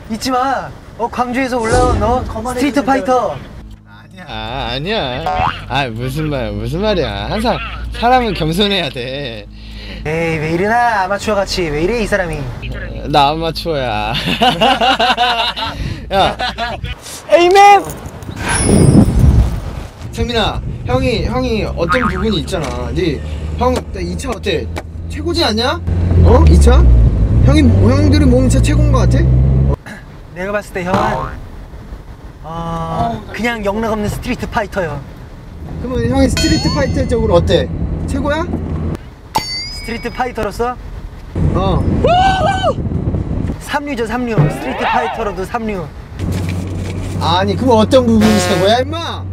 잊지 마. 광주에서 올라온 스트리트 파이터. 아니야. 무슨 말이야. 항상 사람은 겸손해야 돼. 에이, 왜 이러나 아마추어 같이. 왜 이래 이 사람이. 나 아마추어야. 야, 에이맨. 상민아, 형이 어떤 부분이 있잖아. 형, 이 차 어때? 최고지 않냐? 이 차? 형들이 모은 차 최고인 것 같아? 내가 봤을 때 형은 그냥 영락 없는 스트리트 파이터요. 그러면 형이 스트리트 파이터적으로 어때? 최고야? 스트리트 파이터로서 어. 삼류죠, 삼류. 스트리트 파이터로도 삼류. 아니, 그럼 어떤 부분이 최고야, 임마?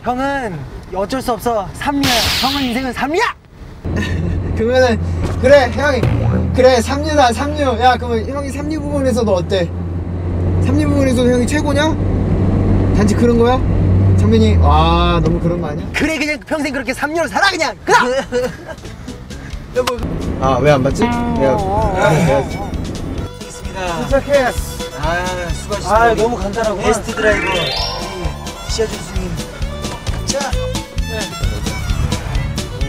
형은 어쩔 수 없어. 삼류야. 형은 인생은 삼류야. 그러면은 그래, 형이 그래, 삼류다, 삼류. 야, 그러면 형이 삼류 부분에서도 어때? 삼류 부분에서도 형이 최고냐? 단지 그런 거야? 정민이, 너무 그런 거 아니야? 그래, 그냥 평생 그렇게 삼류로 살아 그냥. 그래. 왜 안 받지? 있습니다. 도착해. 수고하셨습니다. 너무 간단하고. 베스트 드라이버 시아준 스님. 자.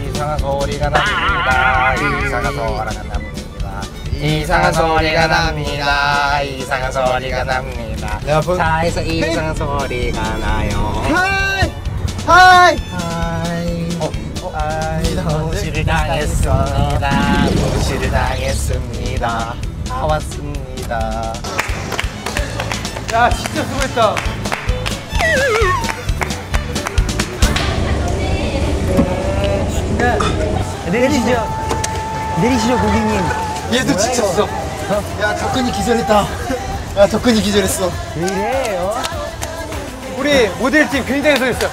이상한 소리가 납니다. 이상한 소리가 납니다. 이상한 소리가 납니다. 이상한 소리가 납니다. 차에서 이상한 소리가 나요. 하이. 무시를 당했습니다. 무시를 당했습니다. 다 왔습니다. 야, 진짜 수고했다. 내리시죠 고객님. 얘도 지쳤어. 야, 덕근이 기절했다. 야, 덕근이 기절했어. 왜 이래요? 우리 모델팀 굉장히 수고했어요.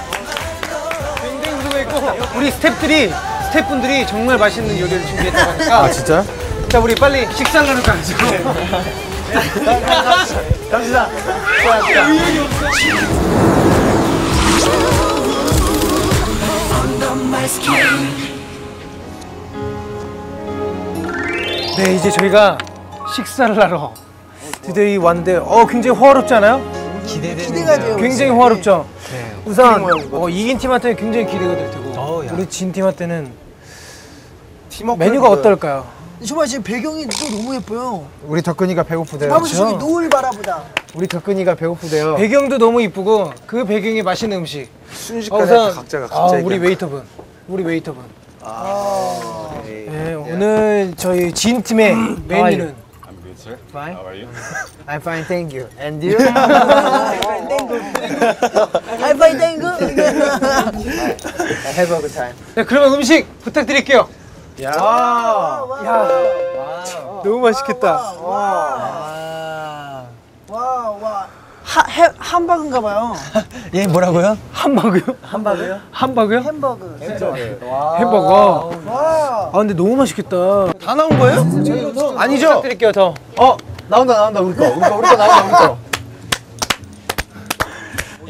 굉장히 수고했고 우리 스태프분들이 정말 맛있는 요리를 준비했다고 하니까. 진짜? 자, 우리 빨리 식사를 하러 가야죠. 갑시다. 의욕이 없어. 네, 이제 저희가 식사를 하러 드디어 왔는데 굉장히 호화롭지 않아요? 기대가 돼요. 굉장히 호화롭죠? 네. 우선 이긴 팀한테는 굉장히 기대가 될 테고 우리 진 팀한테는 메뉴가 어떨까요? 정말 지금 배경이 또 너무 예뻐요. 우리 덕근이가 배고프대요. 사무실이 노을 바라보다. 우리 덕근이가 배고프대요. 배경도 너무 이쁘고 그 배경에 맛있는 음식. 순식간에 각자가 우리 웨이터분. 네, 오늘 저희 진 팀의 메뉴는 Fine? How are you? I'm fine, thank you. And you? 하이파이 땡구. Have a good time. 네, 그러면 음식 부탁드릴게요. 야. 너무 맛있겠다. 와. 함버거인가 봐요. 예, 뭐라고요? 함버거요? 함버거요? 함버거요? 햄버거. 햄버거. 와. 근데 너무 맛있겠다. 다 나온 거예요? 아니죠? 부탁드릴게요, 더. 나온다. 우리 거 나온다, 우리 거.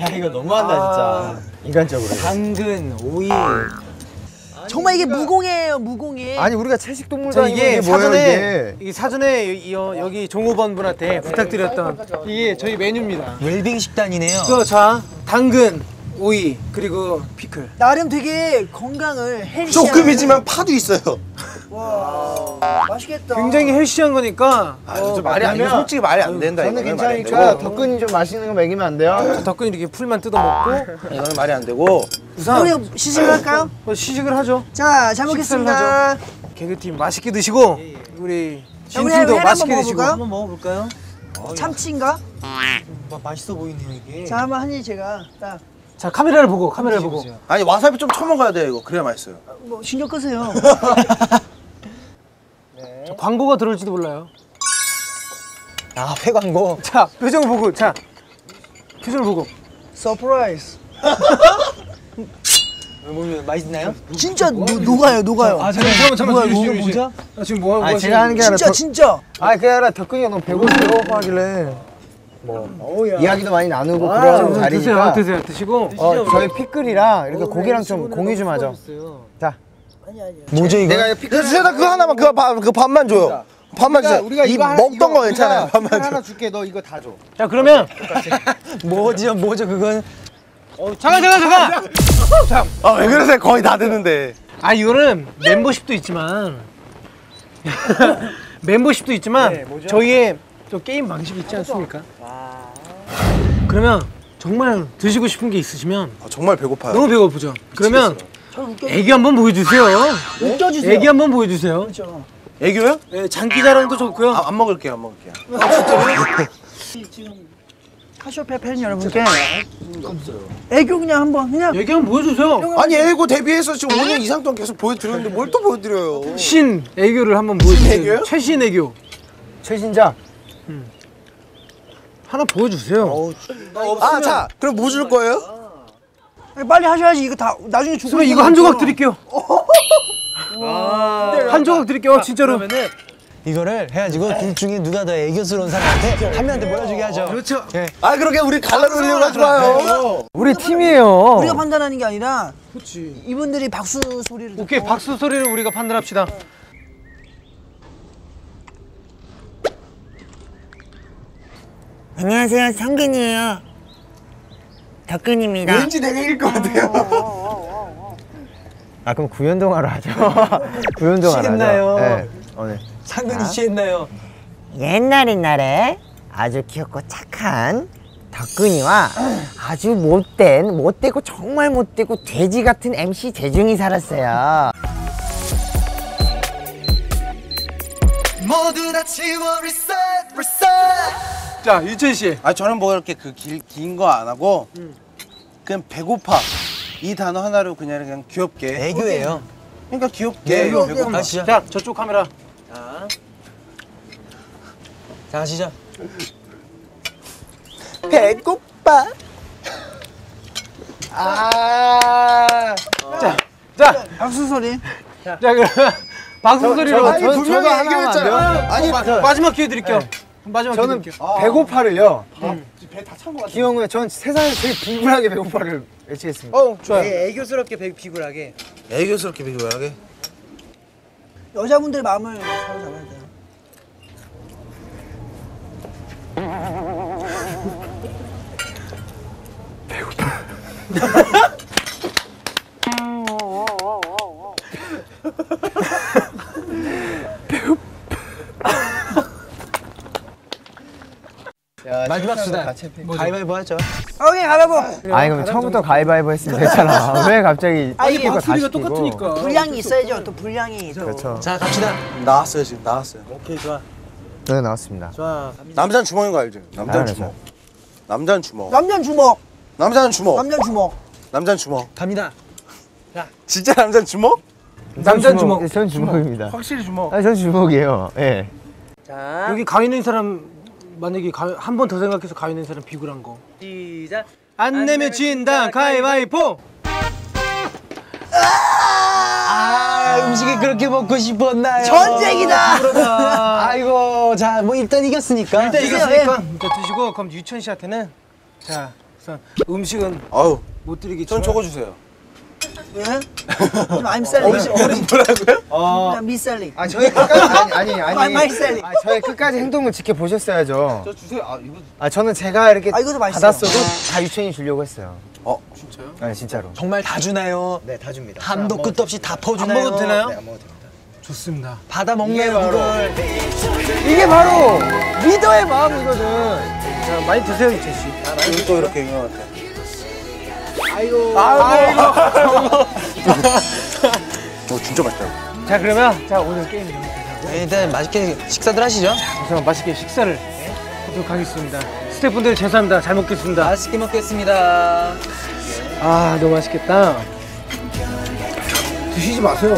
야, 이거 너무한다, 진짜. 인간적으로. 당근, 오이. 정말 이게 무공예예요, 무공예. 아니, 우리가 채식동물도 이게 아니고 사전에 여기 종업원 분한테 부탁드렸던 이게 저희 메뉴입니다. 웰빙 식단이네요. 자, 당근, 오이, 그리고 피클. 나름 되게 건강을 헬시. 조금이지만 파도 있어요. 와. 맛있겠다. 굉장히 헬시한 거니까. 좀 이거 솔직히 말이 안 된다. 저는 이거는 말이 안 괜찮으니까 되고. 덕근이 좀 맛있는 거 먹이면 안 돼요? 덕분에 이렇게 풀만 뜯어먹고 이거는 말이 안 되고. 우선 우리 시식을 할까요? 시식을 하죠. 자, 잘 식사를 먹겠습니다. 개그팀 맛있게 드시고 우리 진 우리 팀도 회 맛있게 한번 드시고. 먹어볼까요? 한번 먹어볼까요? 참치인가? 맛있어 보이네요 이게. 자, 한번 한입 제가 딱. 자, 카메라를 보고. 아니 와사비 좀 쳐먹어야 돼요 이거. 그래야 맛있어요. 뭐 신경 끄세요. 저 광고가 들어올지도 몰라요. 회 광고. 자, 표정을 보고. 표정을 보고. 서프라이즈. 맛있나요? 진짜 녹아요. 잠깐만. 뭐죠? 나 지금 뭐 하고 제가 하는 게 아니라 진짜. 그게 아니라 덕근이가 너무 배고파하길래 이야기도 많이 나누고 그런 자리니까 드시고. 저희 피클이랑 이렇게 고기랑 좀 공유 좀 하죠. 자, 아니. 뭐죠 이거? 내가 피클 주세요. 그거 하나만 그 밥만 줘요. 반만 주세요. 우리가 이 이거 하나, 먹던 이거 거 괜찮아요. 우리가 반만 하나 줘. 줄게. 너 이거 다 줘. 자 그러면 뭐죠 그건? 잠깐. 아, 왜 그러세요? 거의 다 됐는데. 아 이거는 멤버십도 있지만 저희의 또 게임 방식이 있지 않습니까? 그러면 정말 드시고 싶은 게 있으시면 아, 정말 배고파요. 너무 배고프죠? 그러면 애교 한번 보여주세요. 웃겨주세요. 애기 한번 보여주세요. 그렇죠. 애교요? 네, 장기자랑도 좋고요. 아, 안 먹을게요, 안 먹을게요. 지금 카시오페아 팬 여러분께 애교 그냥 한번 그냥 애기 한번 보여주세요. 아니, 애고 데뷔해서 지금 5년 이상 동안 계속 보여드렸는데 뭘 또 보여드려요? 신 애교를 한번 보여주세요. 애교요? 최신 애교 최신작. 하나 보여주세요. 아, 자, 그럼 뭐 줄 거예요? 빨리 하셔야지. 이거 다 나중에 주고. 선생님 이거 한 조각 드릴게요. 한 조각 드릴게요. 진짜로. 이거를 해가지고 둘 중에 누가 더 애교스러운 사람한테 한 명한테 몰아주게 하죠. 그렇죠. 아, 그렇게 우리 갈라놓으려고 하지 마요. 우리 팀이에요. 우리가 판단하는 게 아니라 이분들이 박수 소리를 오케이, 듣고 박수 소리를 우리가 판단합시다. 안녕하세요, 성근이에요. 덕근입니다. 왠지 내가 이길 것 같아요. 아 그럼 구연동화로 하죠. 구연동화로 취했나요? 하죠. 네, 오늘. 상근이 취했나요? 옛날에 아주 귀엽고 착한 덕근이와 아주 못되고 정말 못되고 돼지 같은 MC 재중이 살았어요. 자, 유천 씨. 아, 저는 뭐 이렇게 그 긴 거 안 하고 그냥 배고파 이 단어 하나로 그냥 귀엽게. 애교예요. 그러니까 귀엽게. 배고파. 가시죠. 자, 저쪽 카메라. 자, 가시죠. 배고파. 자, 박수 소리. 자 그러면 박수 소리로. 아니, 분명히 얘기했잖아요. 아니, 마지막 기회 드릴게요. 마지막 기회 저는 드릴게요. 배고파를요. 배 다 찬 거 같아. 기영우의 전 세상에서 제일 빈곤하게 배고파를 외치겠습니다. 좋아요. 애교스럽게 비굴하게. 애교스럽게 비교하게. 여자분들의 마음을 사로잡아야 돼요. 마지막 수단. 가위바위보 하죠. 오케이, 가위바위보. 아니 그럼 처음부터 가위바위보 했으면 됐잖아. 왜 갑자기 아니, 이거 다 소리가 시키고. 똑같으니까. 분량이 있어야죠. 또 분량이. 그렇죠. 자, 갑시다. 나왔어요, 지금 나왔어요. 오케이, 좋아. 네 나왔습니다. 좋아. 남자는 주먹인 거 알죠? 남자는 알죠. 주먹. 남자는 주먹. 남자는 주먹. 남자는 주먹. 남자는 주먹. 남자는 주먹. 갑니다. 진짜 남자는 주먹? 남자는 주먹. 네, 전 주먹입니다. 확실히 주먹. 아, 전 주먹이에요. 예. 자, 여기 가위 낸 사람 만약에 한 번 더 생각해서 가위 낸 사람 비굴한 거. 시작. 안 내면 진다 가위바위보. 음식이 그렇게 먹고 싶었나요? 전쟁이다. 아이고, 자, 뭐 일단 이겼으니까. 일단 이겼으니까 자, 드시고 그럼 유천 씨한테는 자 우선 음식은 아유, 못 드리겠지만 전 적어주세요. 예? 좀 I'm selling. 뭐라고요? 그냥 미셀링. 아 저희 끝까지 아니. 마이 셀링. 아, 저희 끝까지 행동을 지켜보셨어야죠. 저 주세요. 아, 이거. 아 저는 제가 이렇게 아, 이것도 맛있어요. 받았어도 다 유천이 주려고 했어요. 진짜요? 아니 진짜로. 정말 다 주나요? 네, 다 줍니다. 한도 끝도 없이 다 안 퍼주나요? 먹어도 되나요? 네, 안 먹어도 됩니다. 좋습니다. 받아 먹나요, 이걸? 이게 바로 리더의 마음이거든. 자, 많이 드세요 유천 씨. 이거 또 이렇게 유명한 것 같아. 진짜 맛있다. 자 그러면 자 오늘 게임 여기까지 하고 일단 맛있게 식사들 하시죠. 우선 맛있게 식사를 하도록 하겠습니다. 스태프분들 죄송합니다. 잘 먹겠습니다. 맛있게 먹겠습니다. 아 너무 맛있겠다. 드시지 마세요.